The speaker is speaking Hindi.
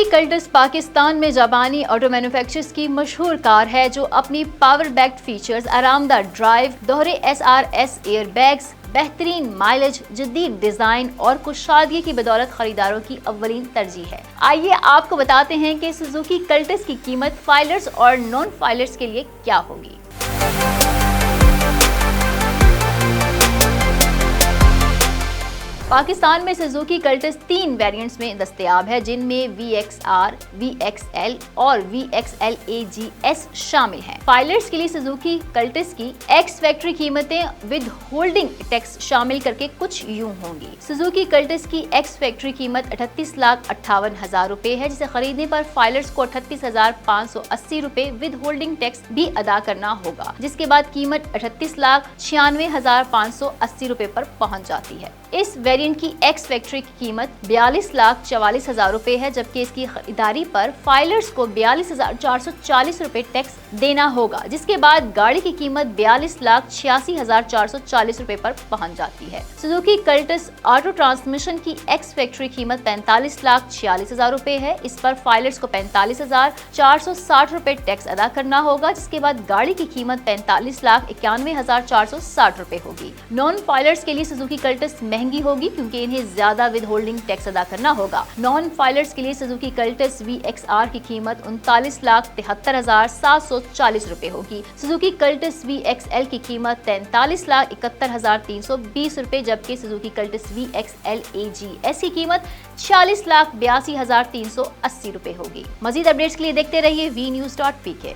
सुजुकी कल्टस पाकिस्तान में जापानी ऑटो मैन्युफैक्चरर्स की मशहूर कार है जो अपनी पावर बैक्ड फीचर्स, आरामदार ड्राइव, दोहरे SRS एयर बैग्स, बेहतरीन माइलेज, जदीद डिजाइन और कुशादगी की बदौलत खरीदारों की अव्वलीन तरजीह है। आइए आपको बताते हैं कि सुजुकी कल्टस की कीमत फाइलर्स और नॉन फाइलर्स के लिए क्या होगी। पाकिस्तान में सुजुकी कल्टस 3 वेरिएंट्स में दस्तयाब है, जिनमें VXR, VXL और VXL AGS शामिल हैं। फाइलर्स के लिए सुजुकी कल्टस की एक्स फैक्ट्री कीमतें विद होल्डिंग टैक्स शामिल करके कुछ यूं होंगी। सुजुकी कल्टस की एक्स फैक्ट्री कीमत 38,58,000 रुपए है, जिसे खरीदने पर फाइलर्स को 38,580 रुपए विद होल्डिंग टैक्स भी अदा करना होगा, जिसके बाद कीमत 38,96,580 रुपए पर पहुंच जाती है। इस वेरिएंट की एक्स फैक्ट्री की कीमत 42,44,000 रुपए है, जबकि इसकी खरीदारी पर फाइलर्स को 42,440 रुपए टैक्स देना होगा, जिसके बाद गाड़ी की कीमत 42,86,440 रुपए पर पहुंच जाती है। सुजुकी कल्टस ऑटो ट्रांसमिशन की एक्स फैक्ट्री कीमत 45,46,000 रुपए है। इस पर फाइलर्स को 45,460 रुपए टैक्स अदा करना होगा, जिसके बाद गाड़ी की कीमत 45,91,460 रुपए होगी। नॉन फाइलर्स के लिए सुजुकी कल्टस महंगी होगी क्योंकि इन्हें ज्यादा विद होल्डिंग टैक्स अदा करना होगा। नॉन फाइलर्स के लिए सुजुकी कल्टस VXR की कीमत 39,73,740 रुपए होगी। सुजुकी कल्टस VXL की कीमत 43,71,320 रुपए, जबकि सुजुकी कल्टस VXL AGS की कीमत 40,82,380 रुपए होगी। मजीद अपडेट्स के लिए देखते रहिए VNews.pk।